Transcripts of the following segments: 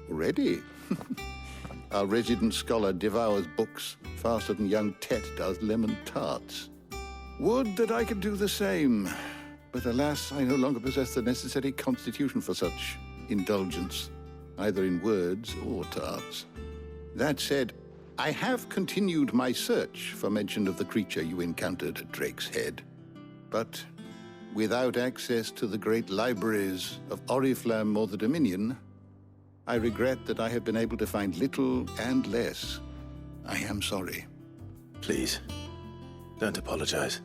Ready? Our resident scholar devours books faster than young Tet does lemon tarts. Would that I could do the same. But alas, I no longer possess the necessary constitution for such indulgence, either in words or tarts. That said, I have continued my search for mention of the creature you encountered at Drake's Head. But without access to the great libraries of Oriflamme or the Dominion, I regret that I have been able to find little and less. I am sorry. Please, don't apologize.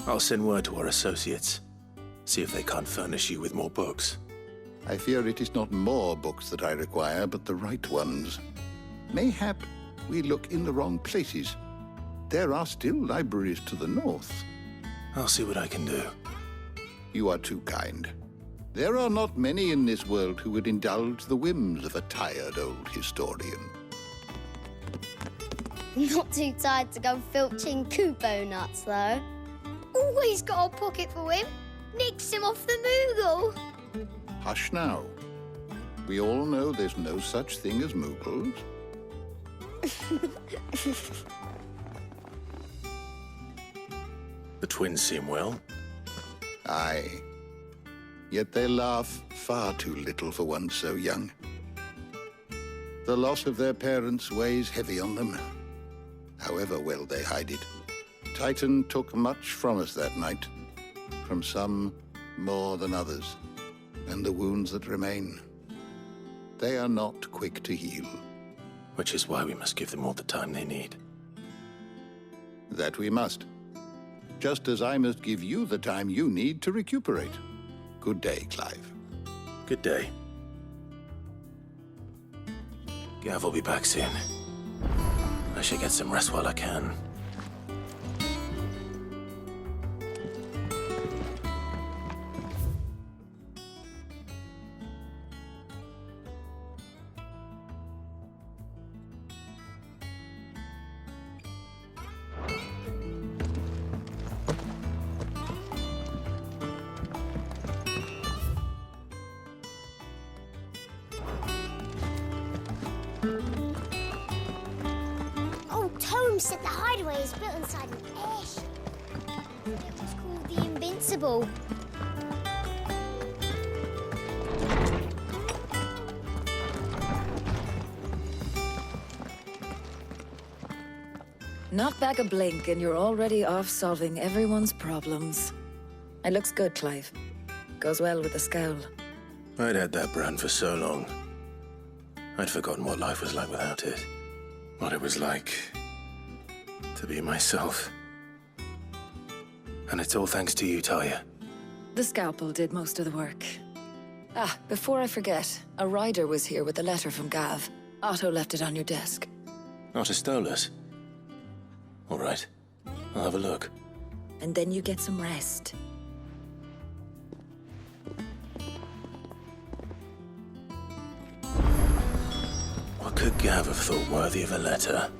I'll send word to our associates. See if they can't furnish you with more books. I fear it is not more books that I require, but the right ones. Mayhap we look in the wrong places. There are still libraries to the north. I'll see what I can do. You are too kind. There are not many in this world who would indulge the whims of a tired old historian. Not too tired to go filching Kupo nuts, though. Always got a pocket for him. Nicks him off the Moogle. Hush now. We all know there's no such thing as Moogles. The twins seem well. Aye. Yet they laugh far too little for one so young. The loss of their parents weighs heavy on them, however well they hide it. Titan took much from us that night, from some more than others, and the wounds that remain, they are not quick to heal. Which is why we must give them all the time they need. That we must. Just as I must give you the time you need to recuperate. Good day, Clive. Good day. Gav will be back soon. I should get some rest while I can. Tome said the hideaway is built inside an airship. It was called the Invincible. Not back a blink and you're already off solving everyone's problems. It looks good, Clive. Goes well with the scowl. I'd had that brand for so long. I'd forgotten what life was like without it. What it was like to be myself. And it's all thanks to you, Talia. The scalpel did most of the work. Ah, before I forget, a rider was here with a letter from Gav. Otto left it on your desk. Not a Stolas. All right, I'll have a look. And then you get some rest. What could Gav have thought worthy of a letter?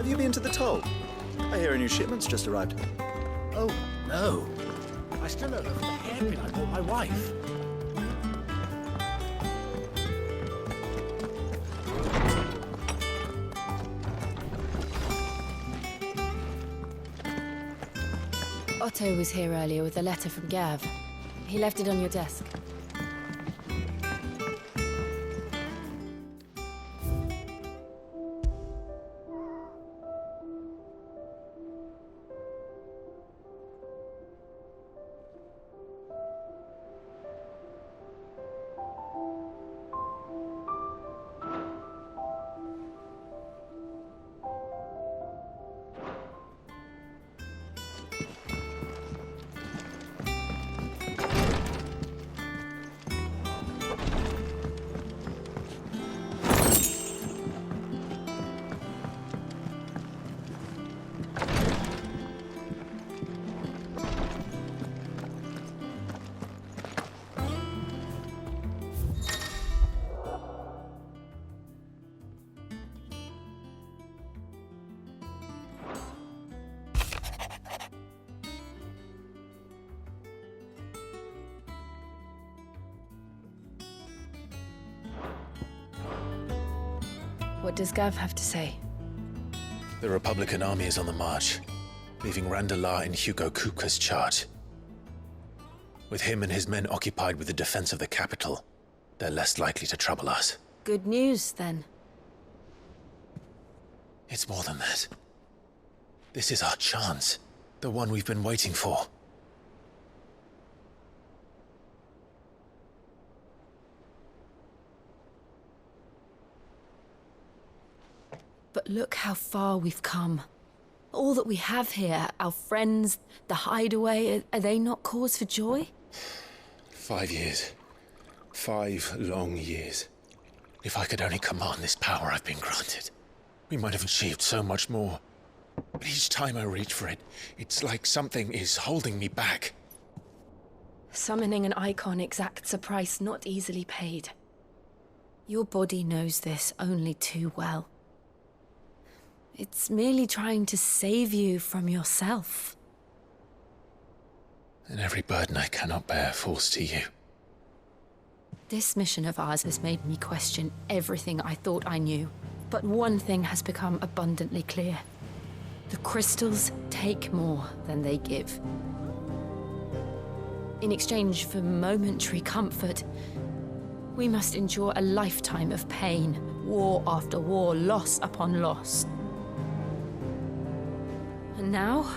Have you been to the toll? I hear a new shipment's just arrived. Oh, no. I still owe her for the hairpin I bought my wife. Otto was here earlier with a letter from Gav. He left it on your desk. What does Gav have to say? The Republican army is on the march, leaving Randalar in Hugo Kupka's charge. With him and his men occupied with the defense of the capital, they're less likely to trouble us. Good news, then. It's more than that. This is our chance, the one we've been waiting for. But look how far we've come. All that we have here, our friends, the hideaway, are they not cause for joy? 5 years. 5 long years. If I could only command this power I've been granted, we might have achieved so much more. But each time I reach for it, it's like something is holding me back. Summoning an icon exacts a price not easily paid. Your body knows this only too well. It's merely trying to save you from yourself. And every burden I cannot bear falls to you. This mission of ours has made me question everything I thought I knew. But one thing has become abundantly clear. The crystals take more than they give. In exchange for momentary comfort, we must endure a lifetime of pain, war after war, loss upon loss. And now?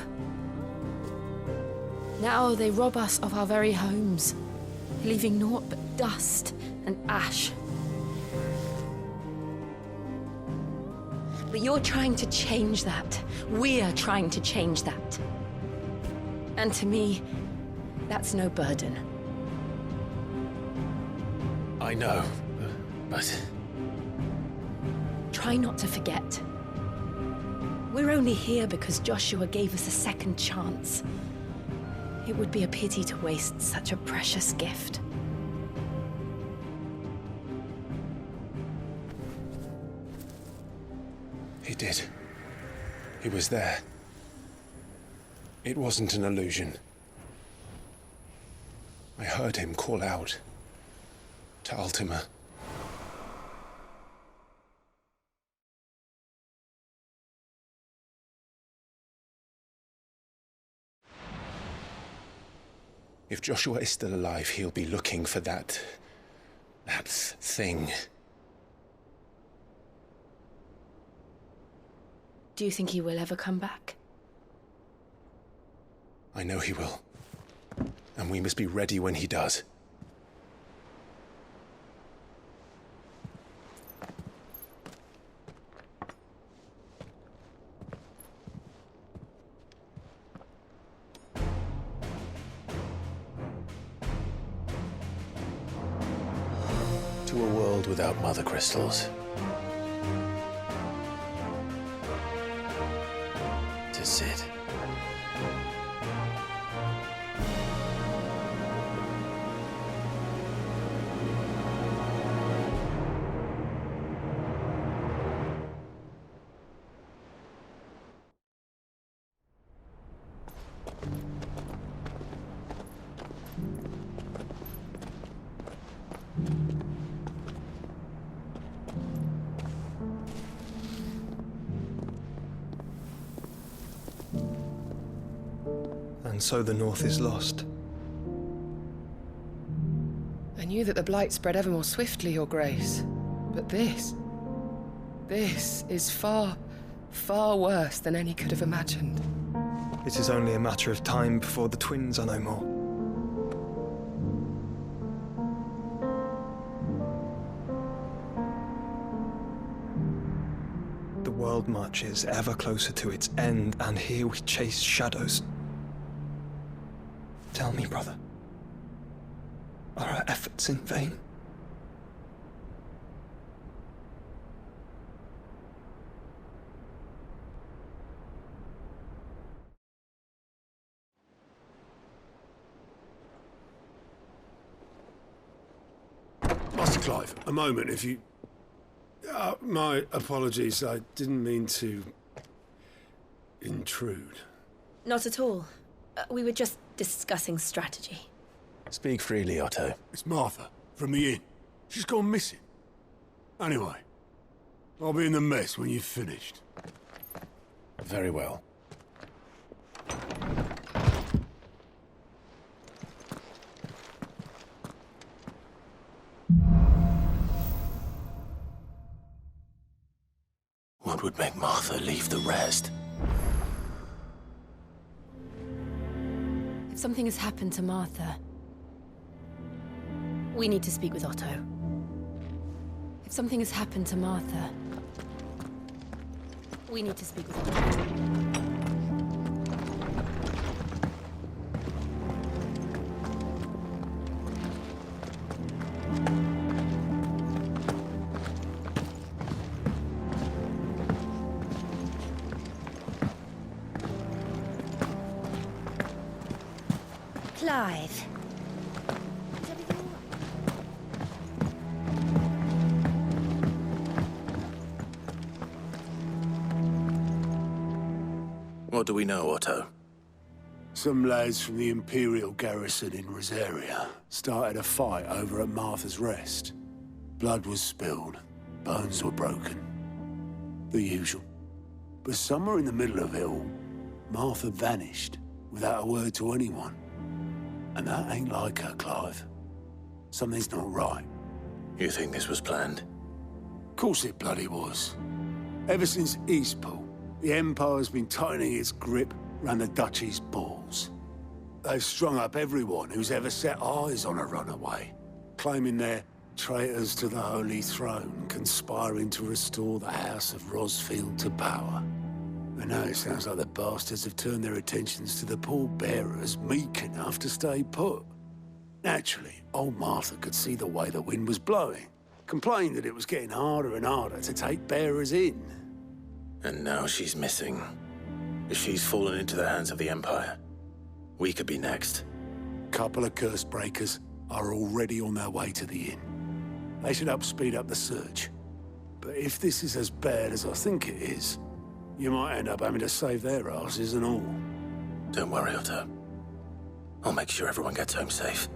Now they rob us of our very homes, leaving naught but dust and ash. But you're trying to change that. We're trying to change that. And to me, that's no burden. I know, but... Try not to forget. We're only here because Joshua gave us a second chance. It would be a pity to waste such a precious gift. He did. He was there. It wasn't an illusion. I heard him call out to Ultima. If Joshua is still alive, he'll be looking for that thing. Do you think he will ever come back? I know he will. And we must be ready when he does. To a world without mother crystals. To Sid. And so the North is lost. I knew that the Blight spread ever more swiftly, Your Grace. But this is far, far worse than any could have imagined. It is only a matter of time before the twins are no more. The world marches ever closer to its end, and here we chase shadows. Tell me, brother, are our efforts in vain? Master Clive, a moment, if you... my apologies, I didn't mean to... intrude. Not at all. We were just discussing strategy. Speak freely, Otto. It's Martha, from the inn. She's gone missing. Anyway, I'll be in the mess when you've finished. Very well. What would make Martha leave the rest? If something has happened to Martha, we need to speak with Otto. If something has happened to Martha, we need to speak with Otto. Clive. What do we know, Otto? Some lads from the Imperial garrison in Rosaria started a fight over at Martha's Rest. Blood was spilled, bones were broken. The usual. But somewhere in the middle of it all, Martha vanished without a word to anyone. And that ain't like her, Clive. Something's not right. You think this was planned? Of course it bloody was. Ever since Eastpool, the Empire's been tightening its grip round the Duchy's balls. They've strung up everyone who's ever set eyes on a runaway, claiming they're traitors to the Holy Throne, conspiring to restore the House of Rosfield to power. And now it sounds like the bastards have turned their attentions to the pallbearers meek enough to stay put. Naturally, old Martha could see the way the wind was blowing, complained that it was getting harder and harder to take bearers in. And now she's missing. If she's fallen into the hands of the Empire, we could be next. Couple of curse breakers are already on their way to the inn. They should help speed up the search. But if this is as bad as I think it is, you might end up having to save their asses and all. Don't worry, Otto. I'll make sure everyone gets home safe.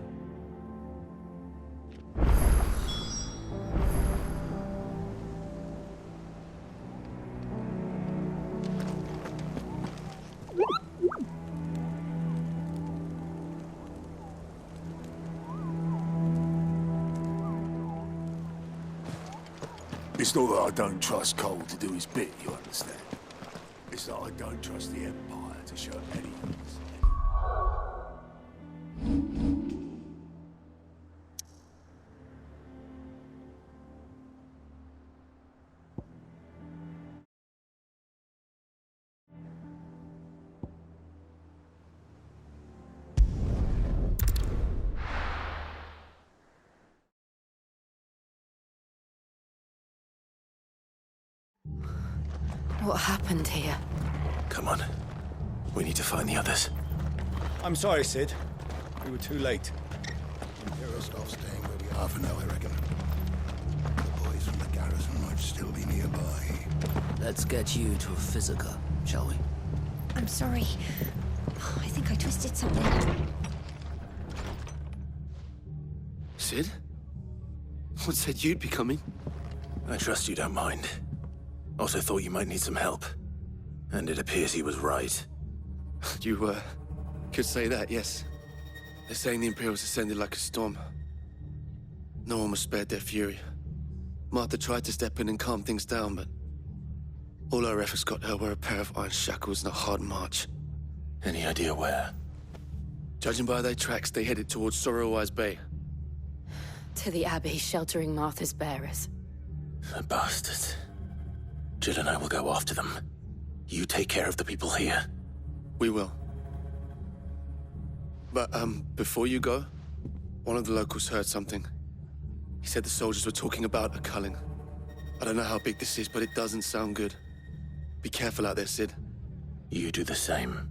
It's not that I don't trust Cole to do his bit, you understand? It's that I don't trust the Empire to show any of this. What happened here? Come on. We need to find the others. I'm sorry, Sid. We were too late. Imperial staff staying where we are for now, I reckon. The boys from the garrison might still be nearby. Let's get you to a Physica, shall we? I'm sorry. I think I twisted something. Sid? What said you'd be coming? I trust you don't mind. Also thought you might need some help. And it appears he was right. You Could say that, yes. They're saying the Imperials ascended like a storm. No one was spared their fury. Martha tried to step in and calm things down, but all our efforts got her were a pair of iron shackles and a hard march. Any idea where? Judging by their tracks, they headed towards Sorrowwise Bay. To the Abbey sheltering Martha's bearers. The bastards. Jill and I will go after them. You take care of the people here. We will. But, before you go, one of the locals heard something. He said the soldiers were talking about a culling. I don't know how big this is, but it doesn't sound good. Be careful out there, Cid. You do the same.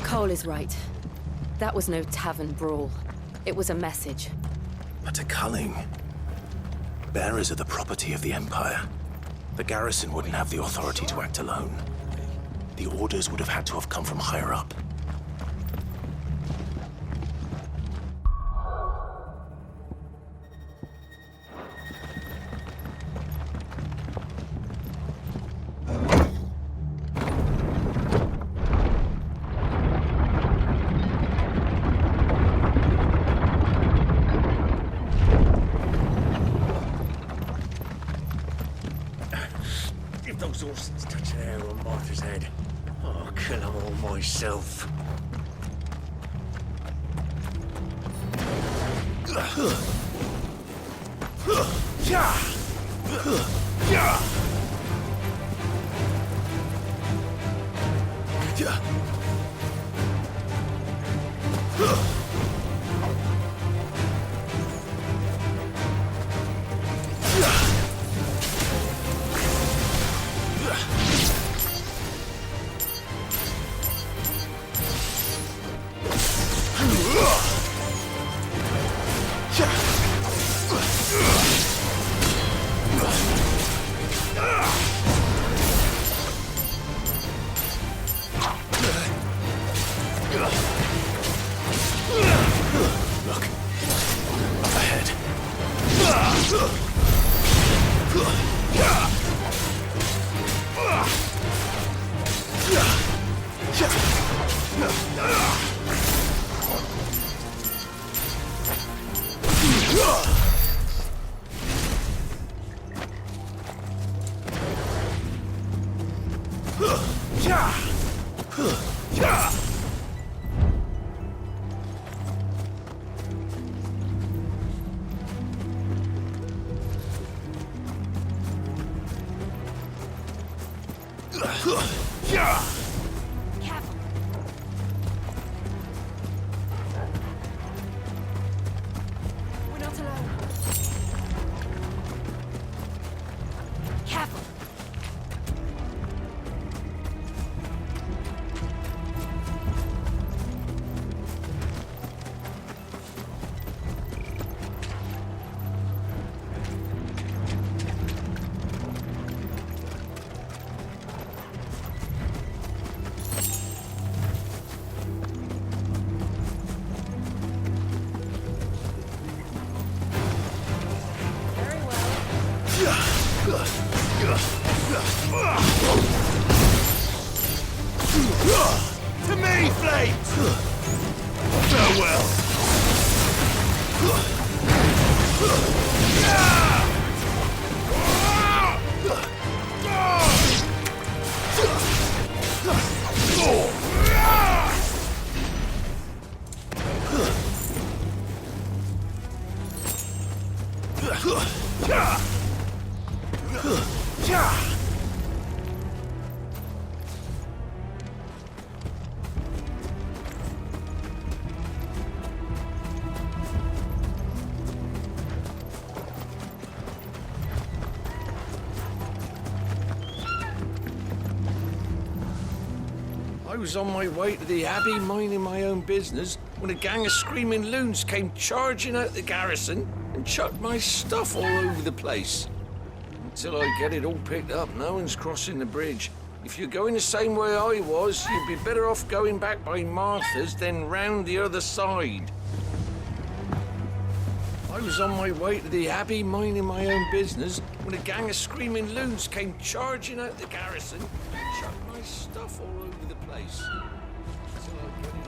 Cole is right. That was no tavern brawl. It was a message. But a culling. Bearers are the property of the Empire. The garrison wouldn't have the authority to act alone. The orders would have had to have come from higher up. If those horses touch an arrow on Martha's head, I'll kill them all myself. We're not alone. Careful. To me, Flames! Farewell! I was on my way to the Abbey, minding my own business, when a gang of screaming loons came charging out the garrison and chucked my stuff all over the place. Until I get it all picked up, no one's crossing the bridge. If you're going the same way I was, you'd be better off going back by Martha's than round the other side. I was on my way to the Abbey minding my own business when a gang of screaming loons came charging out the garrison and chucked my stuff all over the place. So I get it.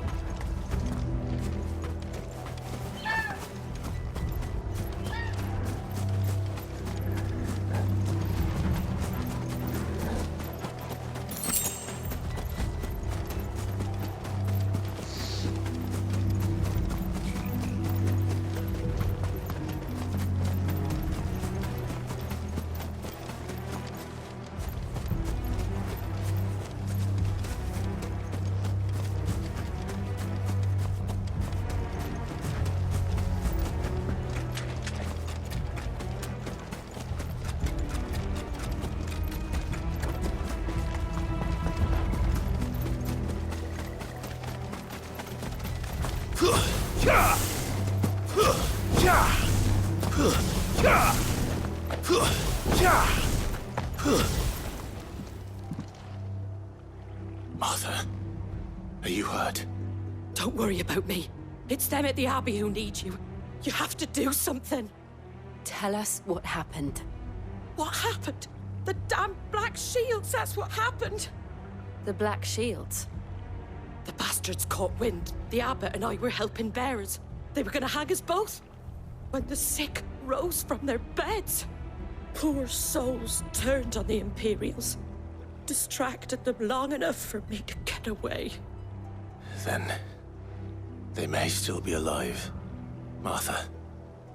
Martha, are you hurt? Don't worry about me. It's them at the Abbey who need you. You have to do something. Tell us what happened. What happened? The damn Black Shields, that's what happened. The Black Shields? The bastards caught wind. The abbot and I were helping bearers. They were gonna hang us both. When the sick rose from their beds, poor souls turned on the Imperials. Distracted them long enough for me to get away. Then they may still be alive. Martha,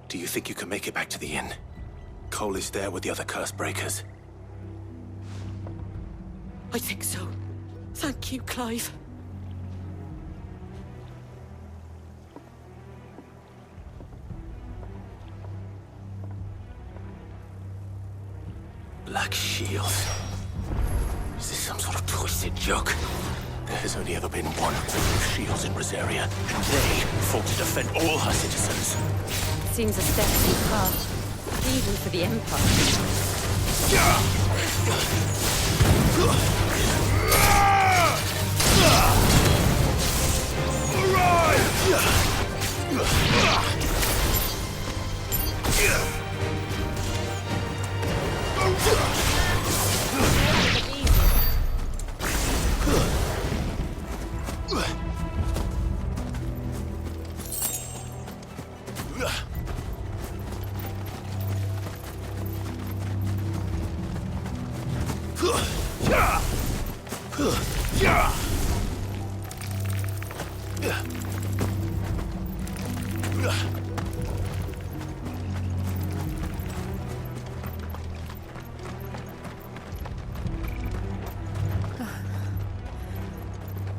do you think you can make it back to the inn? Cole is there with the other curse breakers. I think so. Thank you, Clive. Black Shield. Is this some sort of twisted joke? There has only ever been one group of shields in Rosaria, and they fought to defend all her citizens. Seems a step too far, even for the Empire.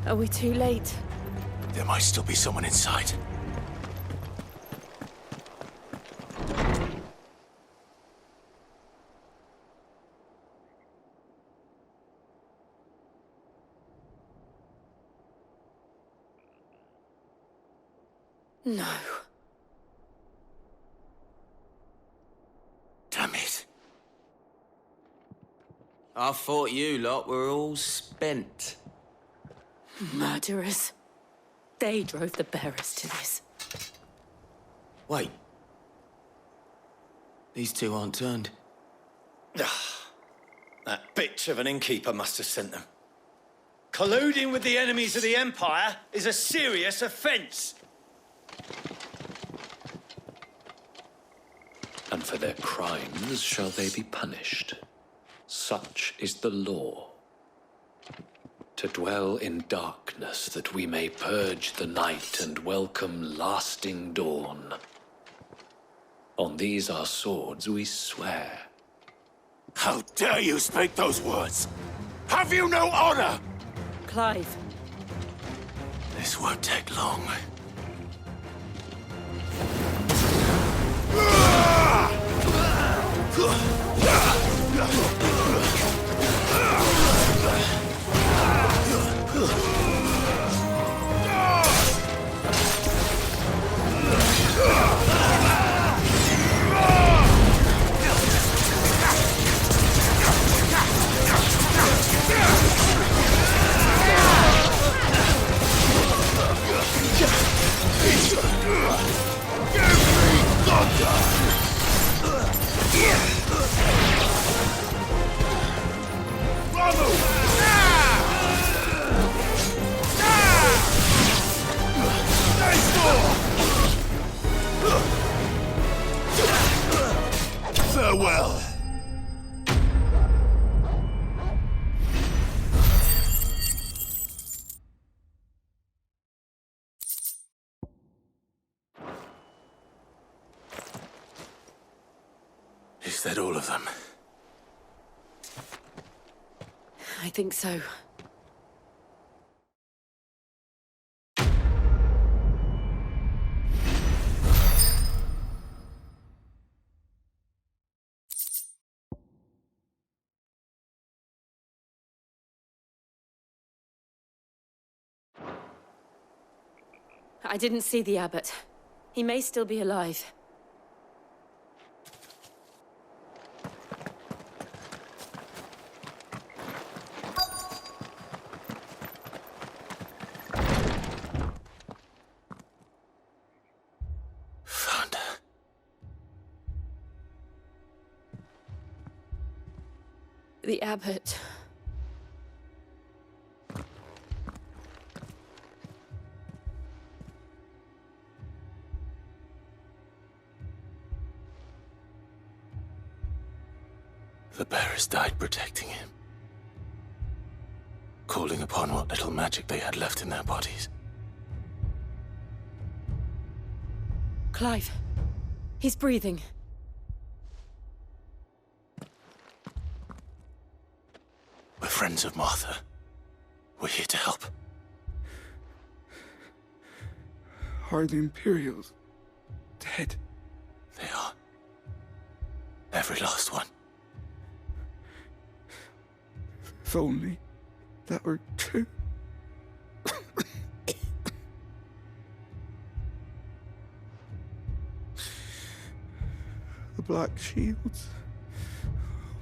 Are we too late? There might still be someone inside. No. Damn it. I thought you lot were all spent. Murderers. They drove the bearers to this. Wait. These two aren't turned. That bitch of an innkeeper must have sent them. Colluding with the enemies of the Empire is a serious offence. And for their crimes shall they be punished. Such is the law. To dwell in darkness that we may purge the night and welcome lasting dawn. On these our swords we swear. How dare you speak those words? Have you no honor? Clive. This won't take long. Yeah. Farewell. Is that all of them? I think so. I didn't see the abbot. He may still be alive. Found her. The abbot. The bearers died protecting him, calling upon what little magic they had left in their bodies. Clive. He's breathing. We're friends of Martha. We're here to help. Are the Imperials dead? They are. Every last one. If only that were true. The Black Shields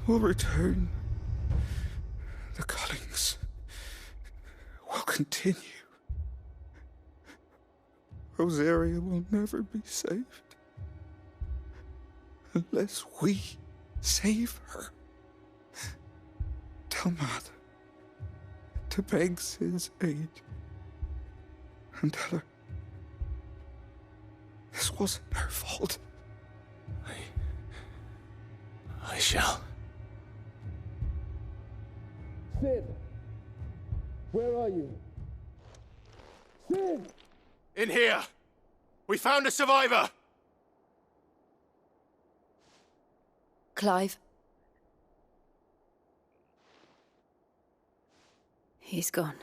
will return. The Cullings will continue. Rosaria will never be saved unless we save her. Tell Matt to beg Sid's aid and tell her this wasn't her fault. I shall. Sid! Where are you? Sid! In here! We found a survivor! Clive. He's gone.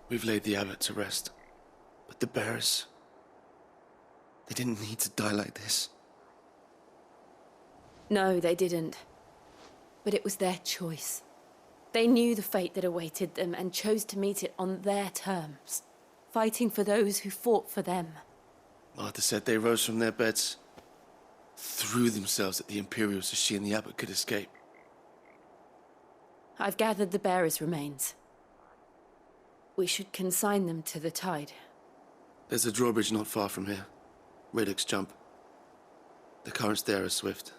We've laid the abbot to rest. But the bearers... they didn't need to die like this. No, they didn't. But it was their choice. They knew the fate that awaited them and chose to meet it on their terms, fighting for those who fought for them. Martha said they rose from their beds, threw themselves at the Imperials so she and the abbot could escape. I've gathered the bearers' remains. We should consign them to the tide. There's a drawbridge not far from here. Radix Jump. The currents there are swift.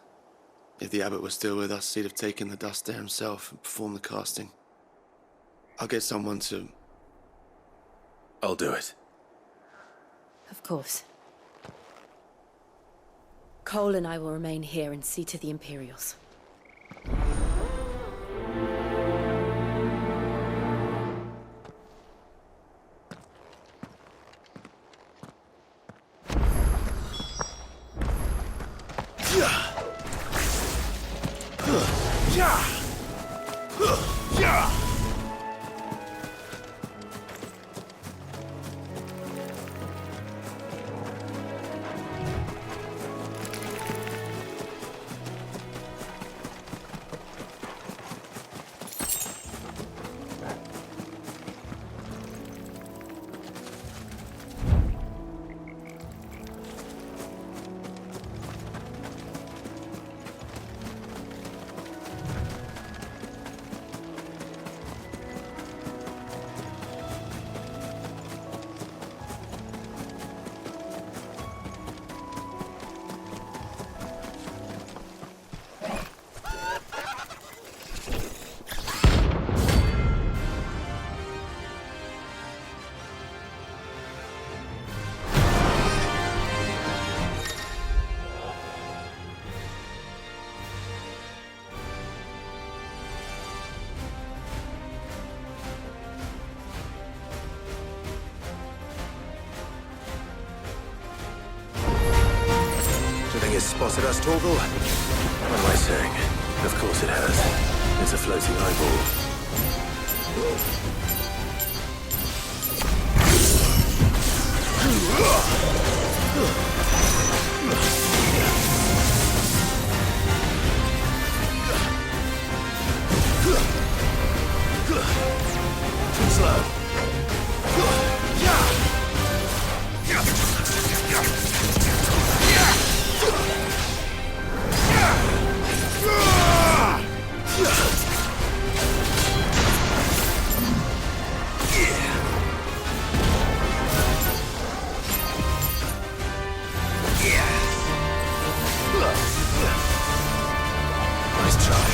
If the abbot was still with us, he'd have taken the dust there himself and performed the casting. I'll get someone to... I'll do it. Of course. Cole and I will remain here and see to the Imperials. has spotted us, Torgal. What am I saying? Of course it has. It's a floating eyeball. Too slow. Nice try.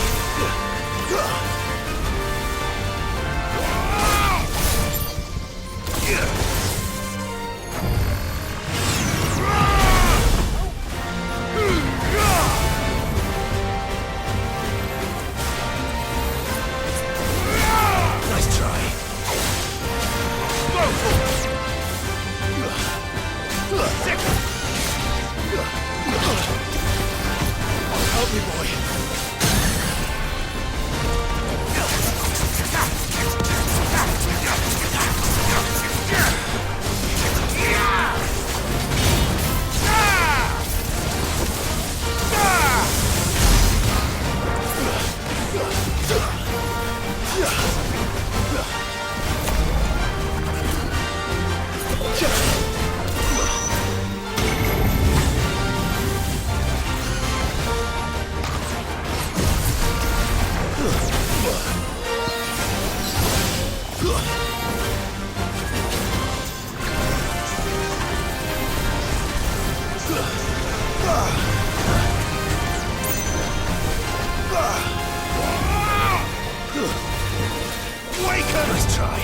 Nice try. Help me, boy. Nice try.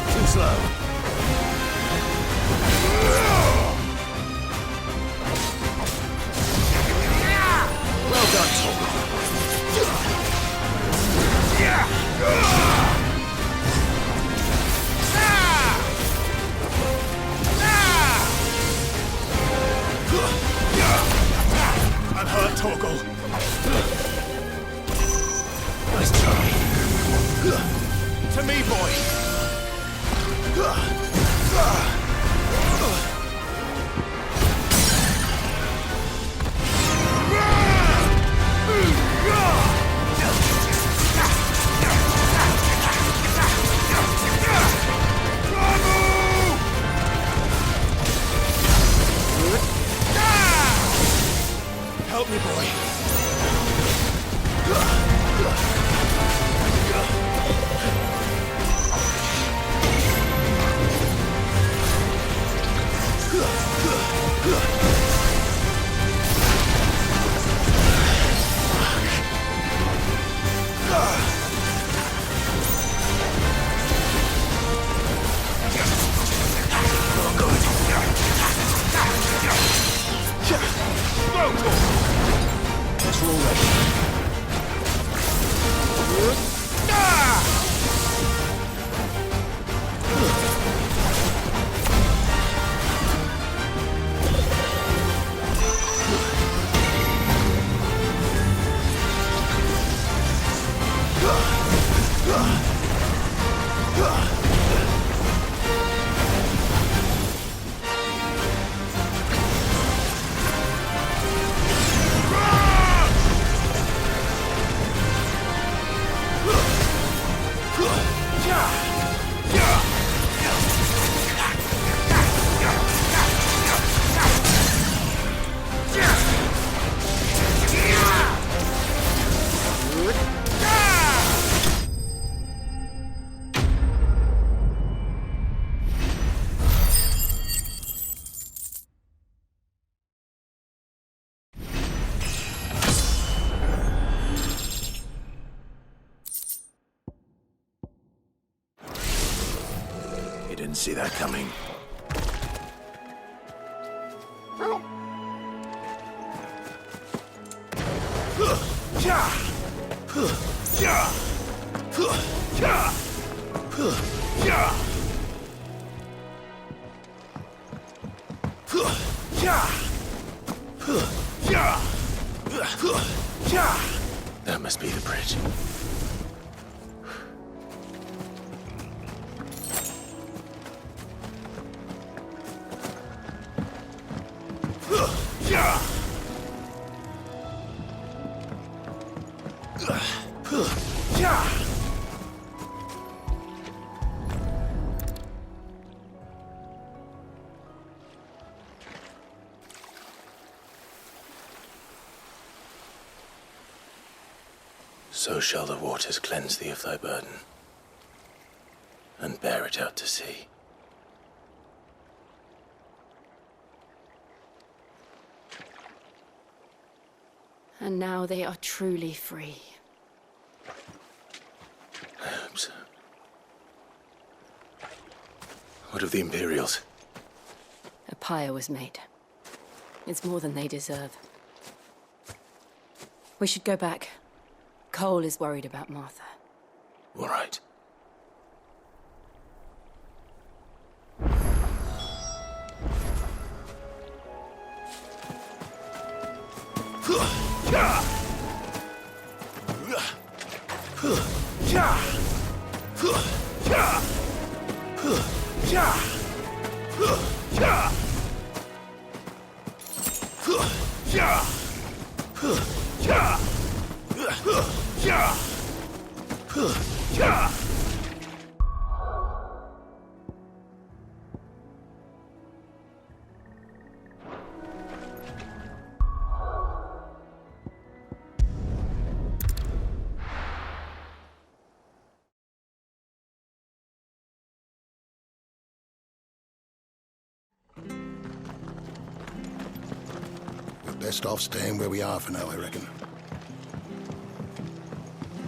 Too slow. Well done, Torgal. I'm hurt, Torgal. Nice try. To me, boy. Help me, boy. That's all ready. Didn't see that coming. That must be the bridge. So shall the waters cleanse thee of thy burden, and bear it out to sea. And now they are truly free. I hope so. What of the Imperials? A pyre was made. It's more than they deserve. We should go back. Cole is worried about Martha. All right. Best off staying where we are for now, I reckon.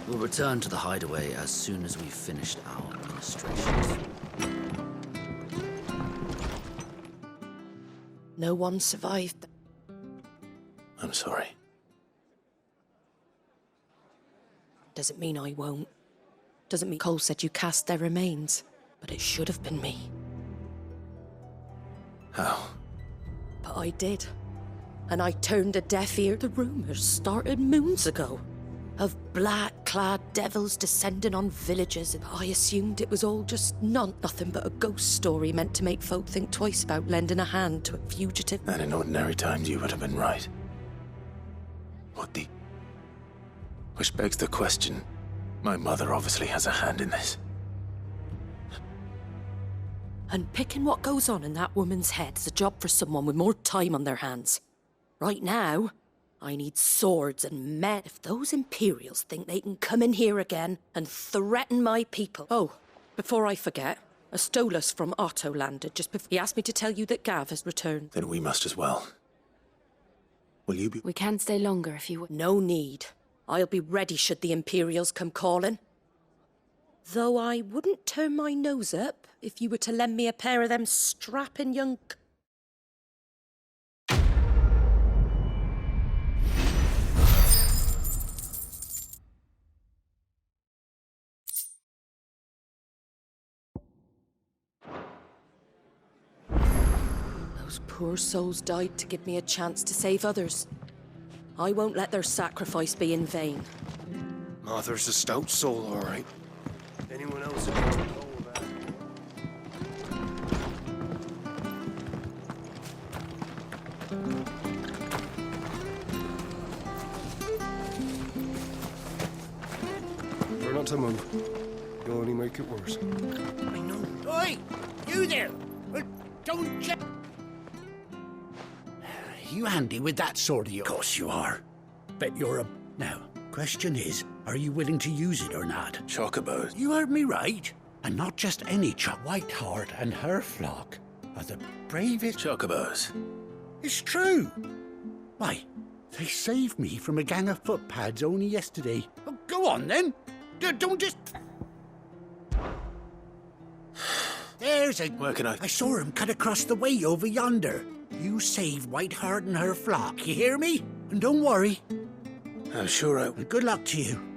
We'll return to the hideaway as soon as we've finished our ministrations. No one survived. I'm sorry. Doesn't mean I won't. Doesn't mean Cole said you cast their remains. But it should have been me. How? But I did. And I turned a deaf ear. The rumors started moons ago. Of black-clad devils descending on villages. And I assumed it was all just nothing but a ghost story meant to make folk think twice about lending a hand to a fugitive. And in ordinary times you would have been right. What the... Which begs the question. My mother obviously has a hand in this. And picking what goes on in that woman's head is a job for someone with more time on their hands. Right now, I need swords and men. If those Imperials think they can come in here again and threaten my people... Oh, before I forget, a Stolas from Otto landed just before... He asked me to tell you that Gav has returned. Then we must as well. Will you be... We can stay longer if you... No need. I'll be ready should the Imperials come calling. Though I wouldn't turn my nose up if you were to lend me a pair of them strapping young... Those poor souls died to give me a chance to save others. I won't let their sacrifice be in vain. Martha's a stout soul, all right. Anyone else who wants to know about it? Try not to move. You'll only make it worse. I know. Oi! You there! Don't you... You handy with that sword of yours? Of course you are. Bet you're a... Now, question is, are you willing to use it or not? Chocobos. You heard me right. And not just any Whiteheart and her flock are the bravest... Chocobos. It's true. Why, they saved me from a gang of footpads only yesterday. Oh, go on, then. Don't just... There's a... Where can I saw him cut across the way over yonder. You saved Whiteheart and her flock, you hear me? And don't worry. I'm sure I... Good luck to you.